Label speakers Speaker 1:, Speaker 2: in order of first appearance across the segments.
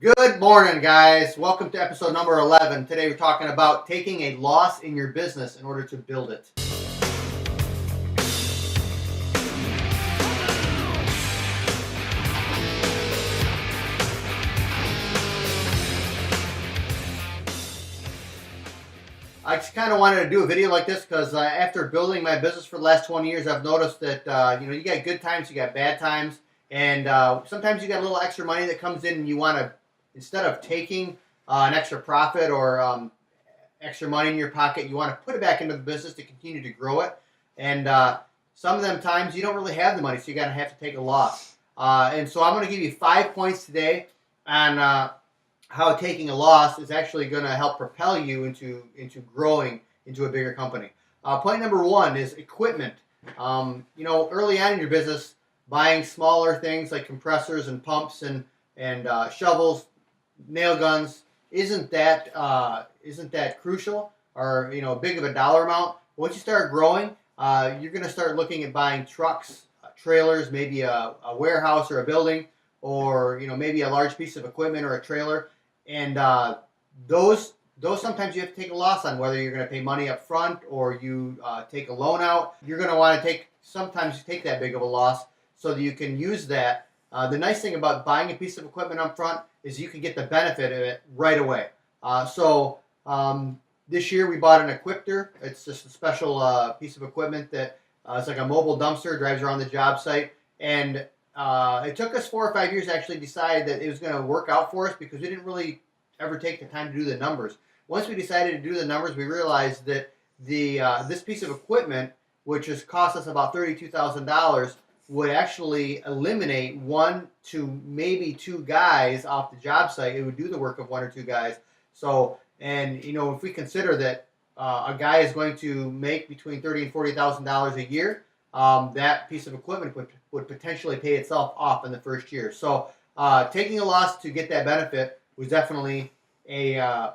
Speaker 1: Good morning, guys. Welcome to episode number 11. Today we're talking about taking a loss in your business in order to build it. I just kind of wanted to do a video like this because after building my business for the last 20 years, I've noticed that you got good times, you got bad times, and sometimes you got a little extra money that comes in, and you want to, instead of taking an extra profit or extra money in your pocket, you want to put it back into the business to continue to grow it. And some of them times you don't really have the money, so you're going to have to take a loss. And so I'm going to give you 5 points today on how taking a loss is actually going to help propel you into growing into a bigger company. Point number 1 is equipment. Early on in your business, buying smaller things like compressors and pumps and shovels, nail guns isn't that crucial or big of a dollar amount. Once you start growing, you're going to start looking at buying trucks, trailers, maybe a warehouse or a building, or maybe a large piece of equipment or a trailer. And those sometimes you have to take a loss on, whether you're going to pay money up front or you take a loan out. You're going to want to sometimes take that big of a loss so that you can use that. The nice thing about buying a piece of equipment up front is you can get the benefit of it right away. This year we bought an Equipter. It's just a special piece of equipment that it's like a mobile dumpster, drives around the job site. And it took us 4 or 5 years to actually decide that it was going to work out for us because we didn't really ever take the time to do the numbers. Once we decided to do the numbers, we realized that this piece of equipment, which has cost us about $32,000, would actually eliminate 1 to maybe 2 guys off the job site. It would do the work of 1 or 2 guys. So, and if we consider that a guy is going to make between $30,000 and $40,000 a year, that piece of equipment would potentially pay itself off in the first year. So taking a loss to get that benefit was definitely a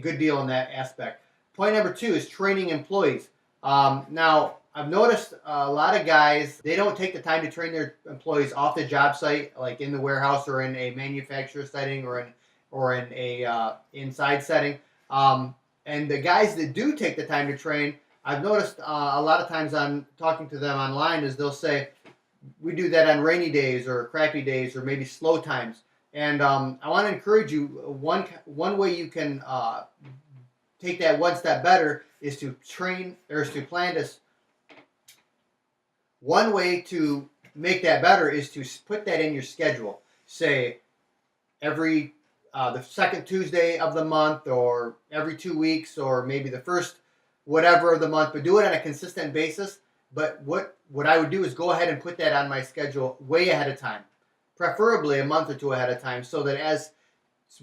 Speaker 1: good deal in that aspect. Point number 2 is training employees. Now, I've noticed a lot of guys, they don't take the time to train their employees off the job site, like in the warehouse or in a manufacturer setting or in a inside setting. And the guys that do take the time to train, I've noticed a lot of times on talking to them online is they'll say, we do that on rainy days or crappy days or maybe slow times. And I want to encourage you, one way you can take that one step better is to train, or is to plan this. One way to make that better is to put that in your schedule. Say every the second Tuesday of the month, or every 2 weeks, or maybe the first whatever of the month, but do it on a consistent basis. But what I would do is go ahead and put that on my schedule way ahead of time, preferably a month or 2 ahead of time, so that as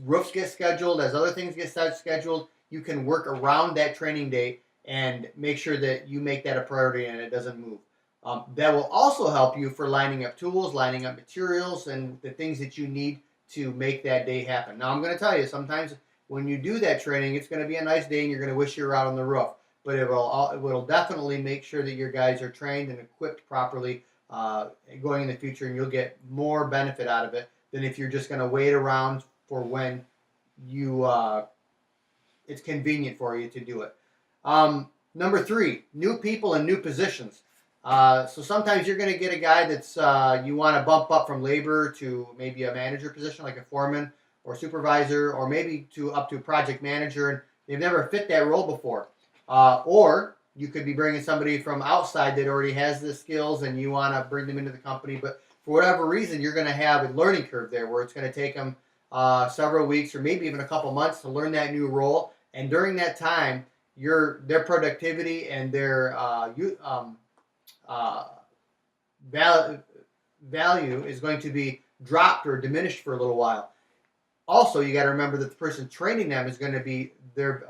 Speaker 1: roofs get scheduled, as other things get scheduled, you can work around that training date and make sure that you make that a priority and it doesn't move. That will also help you for lining up tools, lining up materials, and the things that you need to make that day happen. Now, I'm going to tell you, sometimes when you do that training, it's going to be a nice day and you're going to wish you were out on the roof. But it will definitely make sure that your guys are trained and equipped properly going in the future, and you'll get more benefit out of it than if you're just going to wait around for when it's convenient for you to do it. Number 3, new people and new positions. So sometimes you're going to get a guy that's you want to bump up from labor to maybe a manager position, like a foreman or supervisor, or maybe up to a project manager, and they've never fit that role before. Or you could be bringing somebody from outside that already has the skills and you want to bring them into the company, but for whatever reason, you're going to have a learning curve there where it's going to take them several weeks or maybe even a couple months to learn that new role. And during that time, their productivity and their value is going to be dropped or diminished for a little while. Also, you got to remember that the person training them is going to be their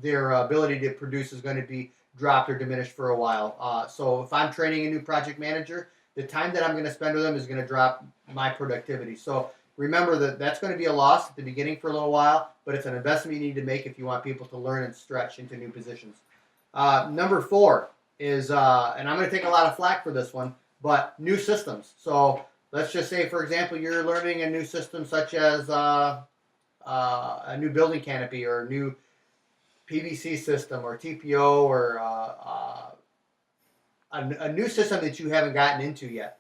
Speaker 1: ability to produce is going to be dropped or diminished for a while. So if I'm training a new project manager, the time that I'm going to spend with them is going to drop my productivity. So remember that that's going to be a loss at the beginning for a little while, but it's an investment you need to make if you want people to learn and stretch into new positions. Number 4 is, and I'm going to take a lot of flack for this one, but new systems. So let's just say, for example, you're learning a new system such as a new building canopy or a new PVC system or TPO or a new system that you haven't gotten into yet.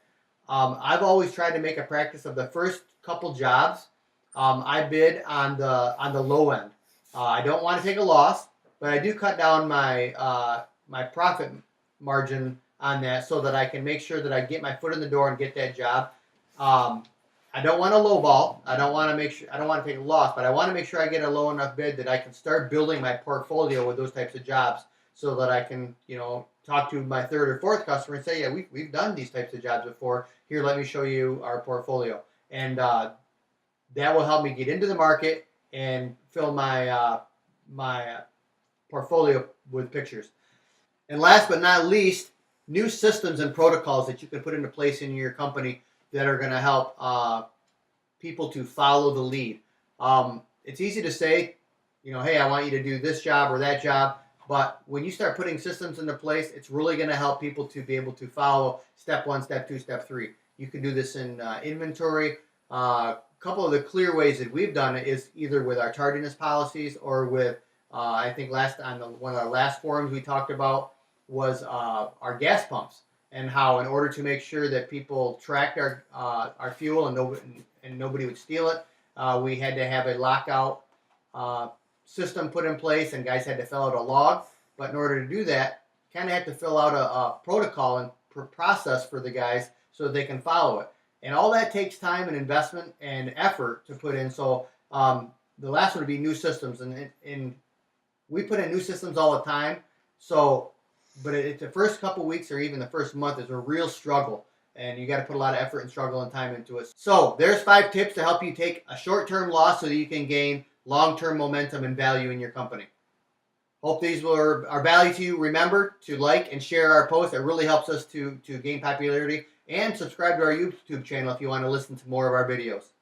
Speaker 1: I've always tried to make a practice of the first couple jobs. I bid on the low end. I don't want to take a loss, but I do cut down my my profit margin on that so that I can make sure that I get my foot in the door and get that job. I don't want to lowball. I don't want to take a loss, but I want to make sure I get a low enough bid that I can start building my portfolio with those types of jobs, so that I can, talk to my third or fourth customer and say, yeah, we've done these types of jobs before. Here, let me show you our portfolio, and that will help me get into the market and fill my my portfolio with pictures. And last but not least, new systems and protocols that you can put into place in your company that are going to help people to follow the lead. It's easy to say, hey, I want you to do this job or that job. But when you start putting systems into place, it's really going to help people to be able to follow step 1, step 2, step 3. You can do this in inventory. A couple of the clear ways that we've done it is either with our tardiness policies or with, I think one of our last forums we talked about was our gas pumps, and how in order to make sure that people tracked our fuel and nobody would steal it, we had to have a lockout system put in place, and guys had to fill out a log. But in order to do that, kind of have to fill out a protocol and process for the guys so that they can follow it. And all that takes time and investment and effort to put in. So the last one would be new systems, and we put in new systems all the time. So, but the first couple weeks or even the first month is a real struggle, and you got to put a lot of effort and struggle and time into it. So there's 5 tips to help you take a short-term loss so that you can gain long-term momentum and value in your company. Hope these are value to you. Remember to like and share our posts. That really helps us to gain popularity. And subscribe to our YouTube channel if you want to listen to more of our videos.